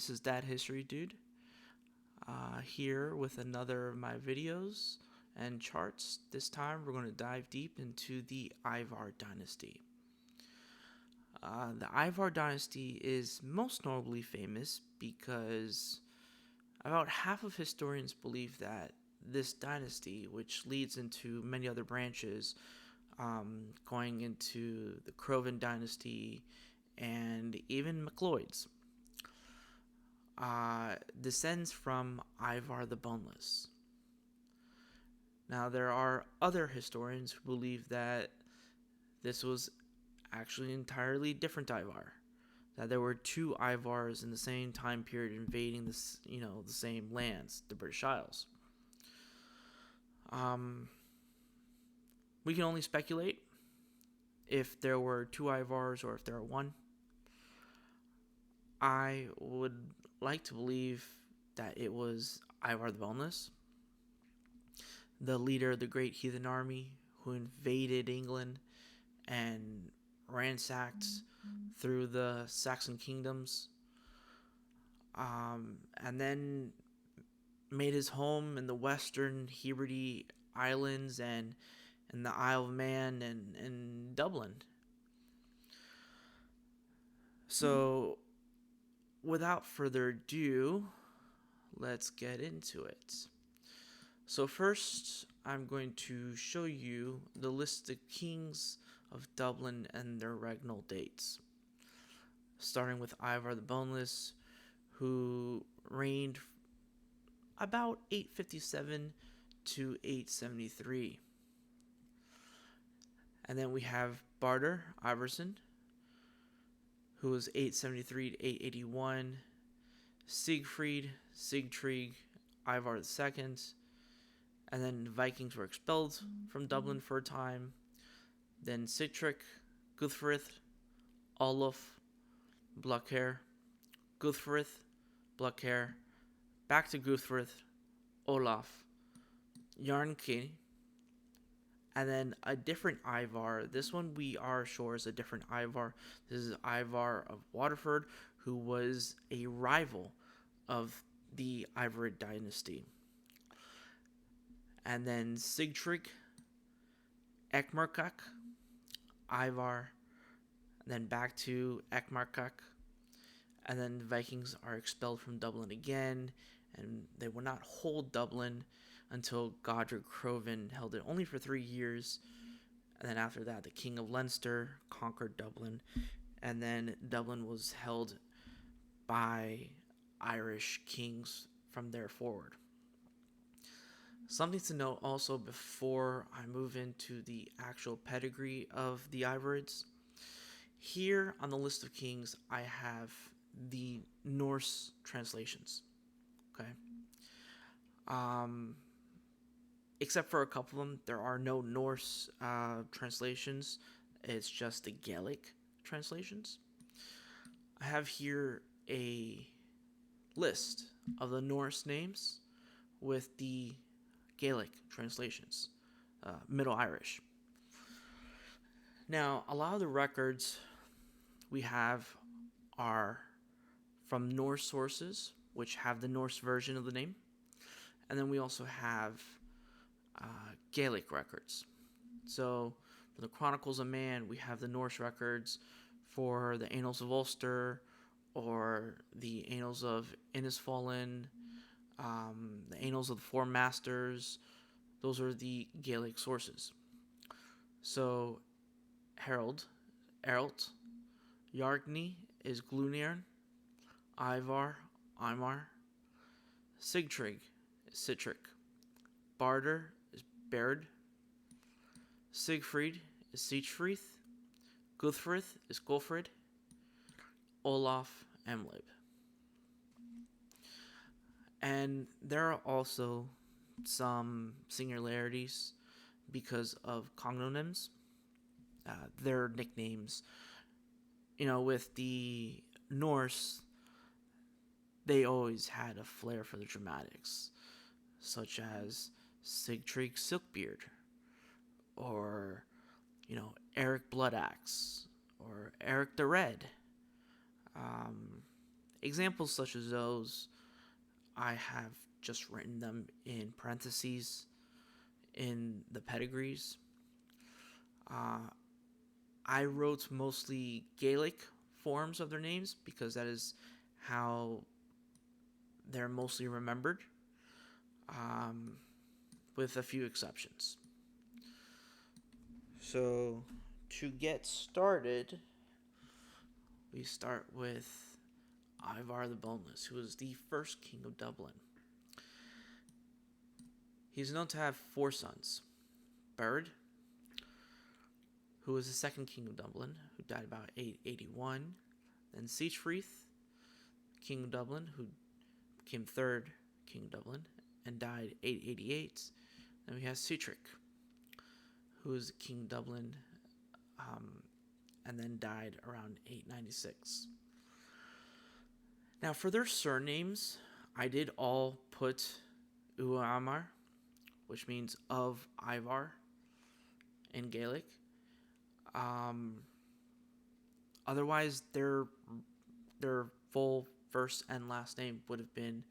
This is Dad History Dude, here with another of my videos and charts. This time we're going to dive deep into the Ivar Dynasty. The Ivar Dynasty is most notably famous because about half of historians believe that this dynasty, which leads into many other branches, going into the Crovan dynasty and even MacLeod's, descends from Ivar the Boneless. Now, there are other historians who believe that this was actually an entirely different Ivar, that there were two Ivars in the same time period invading the same lands, the British Isles. We can only speculate if there were two Ivars or if there are one. I would like to believe that it was Ivar the Boneless, the leader of the great heathen army who invaded England and ransacked through the Saxon kingdoms, and then made his home in the western Hebrides Islands and in the Isle of Man and Dublin. So, without further ado, let's get into it. So first, I'm going to show you the list of kings of Dublin and their regnal dates, starting with Ivar the Boneless, who reigned about 857 to 873. And then we have Barder Ivarson, who was 873 to 881, Sigtrygg Ivar II, and then the Vikings were expelled from Dublin for a time. Then Sigtrygg, Guthfrith, Olaf, Blackhair, Guthfrith, Blackhair, back to Guthfrith, Olaf, Yarnke, and then a different Ivar. This one we are sure is a different Ivar. This is Ivar of Waterford, who was a rival of the Ivarid dynasty. And then Sigtrygg, Eckmarkak, Ivar, and then back to Eckmarkak. And then the Vikings are expelled from Dublin again, and they will not hold Dublin until Godric Crovan held it only for 3 years. And then after that, the King of Leinster conquered Dublin, and then Dublin was held by Irish kings from there forward. Something to note also before I move into the actual pedigree of the Ivarids. Here on the list of kings, I have the Norse translations. Okay. Except for a couple of them, there are no Norse translations. It's just the Gaelic translations. I have here a list of the Norse names with the Gaelic translations, Middle Irish. Now, a lot of the records we have are from Norse sources, which have the Norse version of the name, and then we also have Gaelic records. So, for the Chronicles of Man, we have the Norse records. For the Annals of Ulster, or the Annals of Innisfallen, the Annals of the Four Masters, those are the Gaelic sources. So, Erald, Yargni is Glunir, Ivar, Imar, Sigtrygg is Sitrick, Barder is Baird, Siegfried is Siegfried, Guthfrith is Gulfrid, Olaf, Emlib. And there are also some singularities because of cognomens, their nicknames. With the Norse, they always had a flair for the dramatics, such as Sigtrygg Silkbeard, or, Eric Bloodaxe, or Eric the Red, examples such as those, I have just written them in parentheses in the pedigrees. I wrote mostly Gaelic forms of their names because that is how they're mostly remembered, with a few exceptions. So, to get started, we start with Ivar the Boneless, who was the first king of Dublin. He's known to have 4 sons. Byrd, who was the second king of Dublin, who died about 881. Then Sigtrygg, king of Dublin, who became third king of Dublin and died 888. Then we have Sigtrygg, who was king of Dublin, and then died around 896. Now, for their surnames, I did all put Uí Ímair, which means of Ivar in Gaelic. Otherwise, their full first and last name would have been,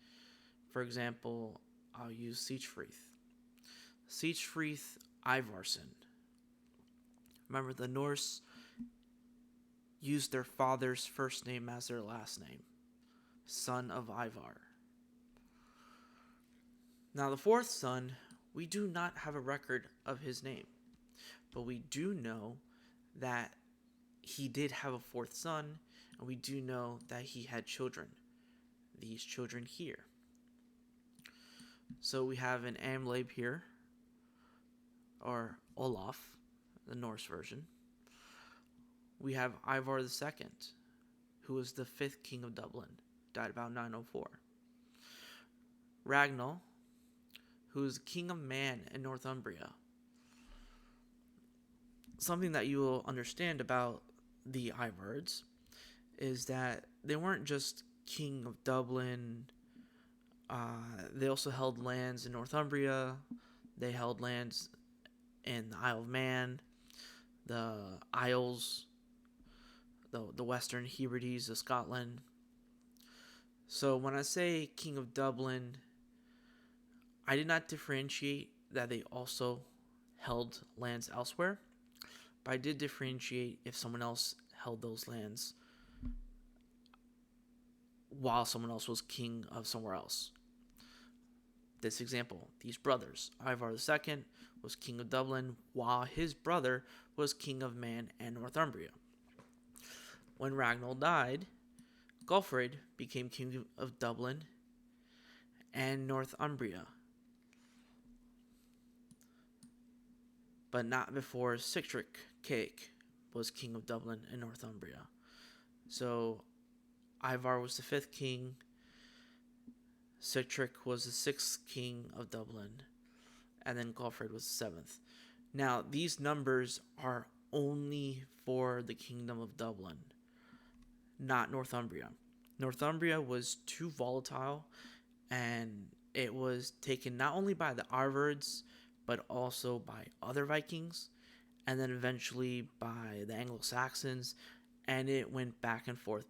for example, I'll use Sigtrygg Ivarsson. Remember, the Norse used their father's first name as their last name, son of Ivar. Now, the 4th son, we do not have a record of his name, but we do know that he did have a 4th son, and we do know that he had children. These children here. So we have an Amlabe here, or Olaf, the Norse version. We have Ivar II, who was the 5th king of Dublin, died about 904. Ragnall, who is king of Man in Northumbria. Something that you will understand about the Ivards is that they weren't just king of Dublin. They also held lands in Northumbria. They held lands in the Isle of Man, the Isles, the Western Hebrides of Scotland. So when I say king of Dublin, I did not differentiate that they also held lands elsewhere, but I did differentiate if someone else held those lands while someone else was king of somewhere else. This example, these brothers, Ivar II was king of Dublin while his brother was king of Man and Northumbria. When Ragnall died, Gulfred became king of Dublin and Northumbria, but not before Sigtrygg was king of Dublin and Northumbria. So Ivar was the 5th king, Sigtrygg was the 6th king of Dublin, and then Gulfred was the 7th. Now, these numbers are only for the Kingdom of Dublin, not Northumbria. Northumbria was too volatile, and it was taken not only by the Arvards, but also by other Vikings, and then eventually by the Anglo-Saxons, and it went back and forth.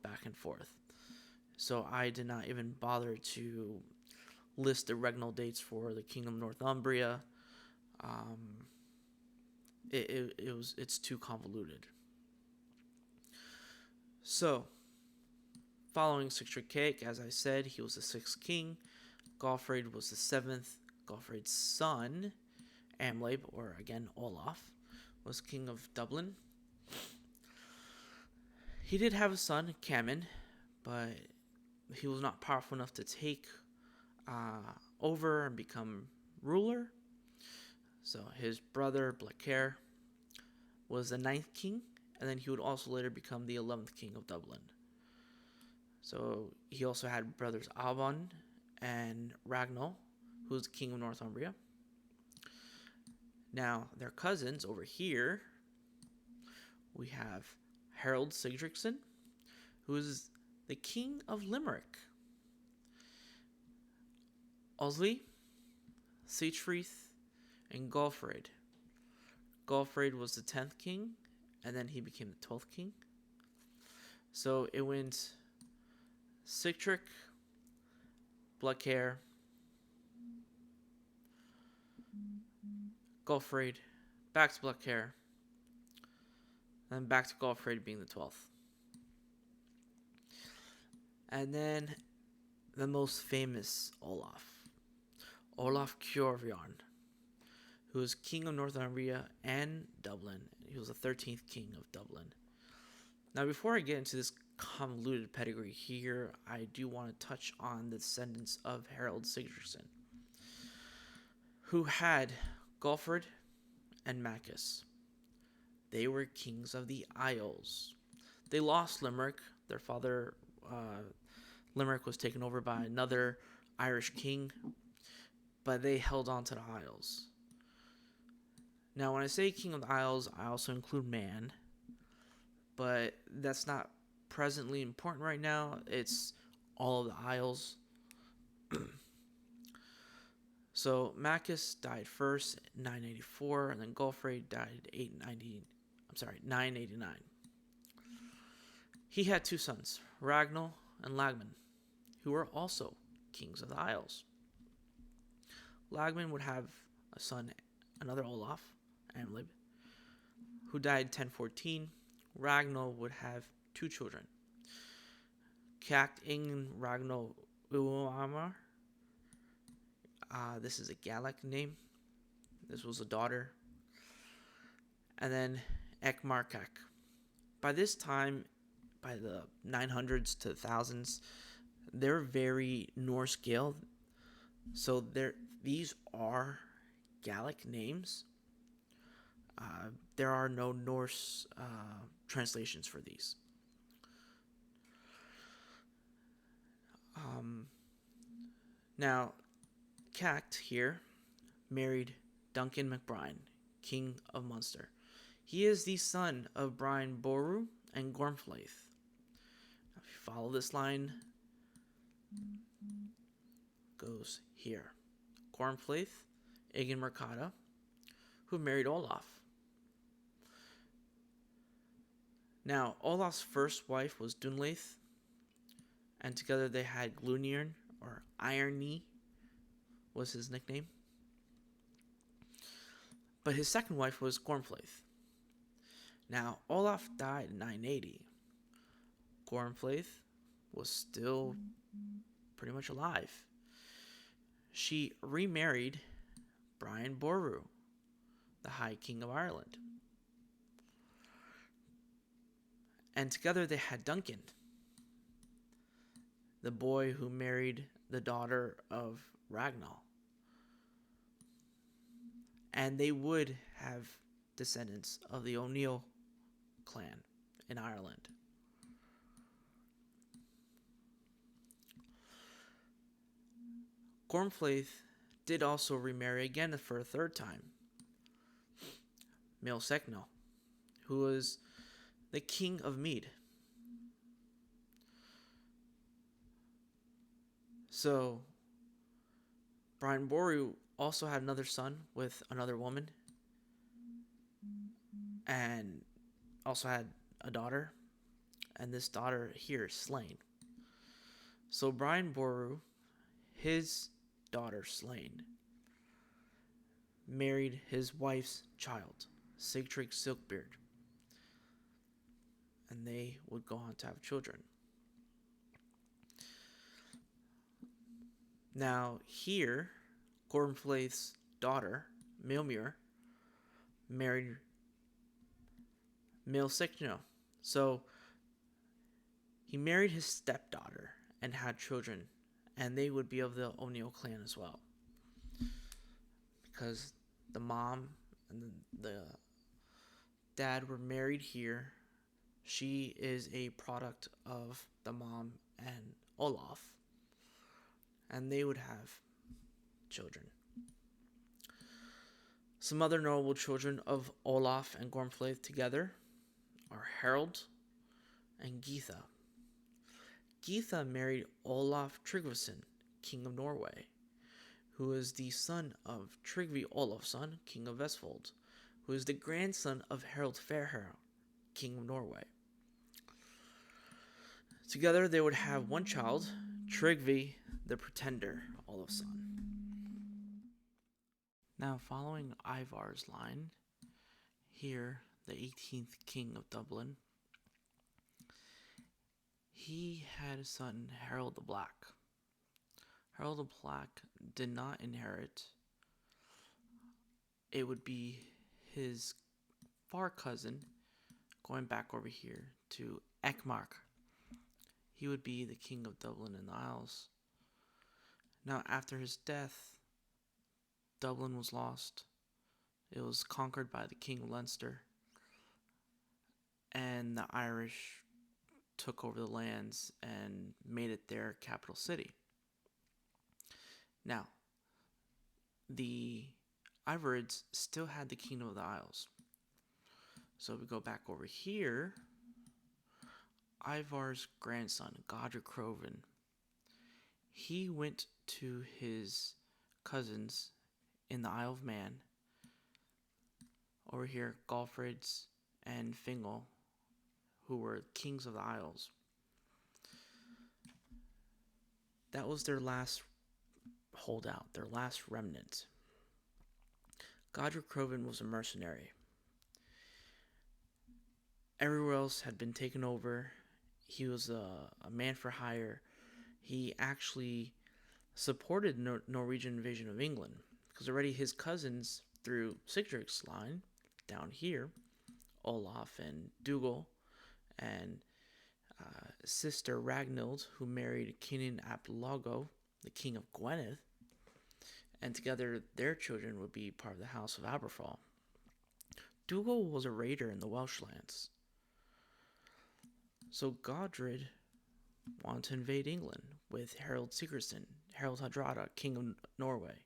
So I did not even bother to list the regnal dates for the Kingdom of Northumbria. It's too convoluted. So, following Sigtrygg, as I said, he was the 6th king. Gulfred was the 7th. Gulfred's son, Amlabe, or again Olaf, was king of Dublin. He did have a son, Caman, but he was not powerful enough to take over and become ruler. So his brother, Blacair, was the 9th king, and then he would also later become the 11th king of Dublin. So he also had brothers Alban and Ragnall, who was king of Northumbria. Now, their cousins over here, we have Harold Sigtryggsson, who is the king of Limerick. Oswy, Sigtrygg, and Gulfred. Gulfred was the 10th king, and then he became the 12th king. So it went Sigtrygg, Blackhair, Gulfraid, back to Blackhair, and back to Gulfraid being the 12th. And then the most famous Olaf Kjorvjarn, who was king of Northumbria and Dublin. He was the 13th king of Dublin. Now, before I get into this convoluted pedigree here, I do want to touch on the descendants of Harold Sigurdsson, who had Gulfred and Maccus. They were kings of the Isles. They lost Limerick. Their father, Limerick, was taken over by another Irish king, but they held on to the Isles. Now, when I say king of the Isles, I also include Man, but that's not presently important right now. It's all of the Isles. So Maccus died first in 984, and then Gulfraid died 989. He had two sons, Ragnall and Lagman, who were also kings of the Isles. Lagman would have a son, another Olaf, Amlib, who died 1014. Ragnall would have two children, Cacht Ing Ragnall Uí Ímair. This is a Gaelic name. This was a daughter. And then Ekmarkak. By this time, by the 900s to 1000s, they're very Norse-Gaelic. So these are Gaelic names. There are no Norse translations for these. Now, Cacht here married Duncan MacBride, king of Munster. He is the son of Brian Boru and Gormflaith. If you follow this line, goes here. Gormflaith, Egan Mercada, who married Olaf. Now, Olaf's first wife was Dunlaith, and together they had Glunirn, or Irony was his nickname. But his second wife was Gormflaith. Now, Olaf died in 980. Gormflaith was still pretty much alive. She remarried Brian Boru, the High King of Ireland. And together they had Duncan, the boy who married the daughter of Ragnall. And they would have descendants of the O'Neill clan in Ireland. Gormflaith did also remarry again for a third time, Maelsecno, who was the king of Mead. So, Brian Boru also had another son with another woman, and also had a daughter, and this daughter here is slain. So Brian Boru, his daughter slain, married his wife's child, Sigtrygg Silkbeard, and they would go on to have children. Now here, Gormflaith's daughter, Maelmure, married Maelsecno. So he married his stepdaughter and had children, and they would be of the O'Neill clan as well, because the mom and the dad were married here. She is a product of the mom and Olaf, and they would have children. Some other notable children of Olaf and Gormflaith together are Harold and Geitha. Geitha married Olaf Tryggvason, king of Norway, who is the son of Tryggvi Olafsson, king of Vestfold, who is the grandson of Harald Fairhair, king of Norway. Together they would have one child, Tryggvi the Pretender, Olafsson. Now, following Ivar's line, here, the 18th king of Dublin, he had a son, Harold the Black. Harold the Black did not inherit. It would be his far cousin, going back over here to Eckmark. He would be the king of Dublin and the Isles. Now, after his death, Dublin was lost. It was conquered by the King of Leinster, and the Irish took over the lands and made it their capital city. Now, the Ivarids still had the Kingdom of the Isles. So we go back over here. Ivar's grandson, Godric Crovan, he went to his cousins in the Isle of Man. Over here, Galfrids and Fingal, who were kings of the Isles. That was their last holdout, their last remnant. Godric Crovan was a mercenary. Everywhere else had been taken over. He was a man for hire. He actually supported Norwegian invasion of England, because already his cousins through Sigtrygg's line down here, Olaf and Dougal, and sister Ragnall, who married Cinan ap Logo, the king of Gwynedd, and together their children would be part of the House of Aberfall. Dougal was a raider in the Welsh lands. So Godred wanted to invade England with Harold Sigurdsson, Harold Hardrada, king of Norway,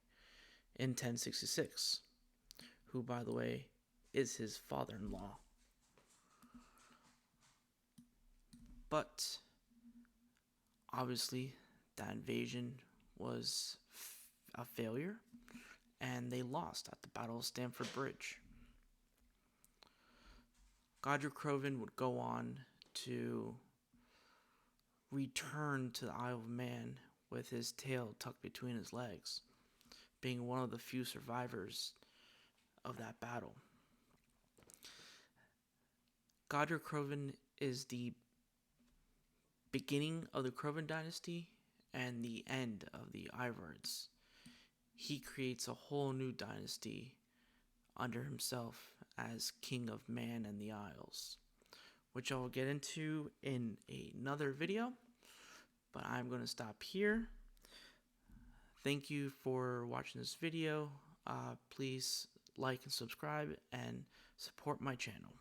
in 1066, who, by the way, is his father-in-law. But obviously that invasion was a failure, and they lost at the Battle of Stamford Bridge. Godric Crovan would go on to return to the Isle of Man with his tail tucked between his legs, being one of the few survivors of that battle. Godric Crovan is the beginning of the Crovan dynasty and the end of the Ivarids. He creates a whole new dynasty under himself as King of Man and the Isles, which I will get into in another video, but I'm going to stop here. Thank you for watching this video. Please like and subscribe and support my channel.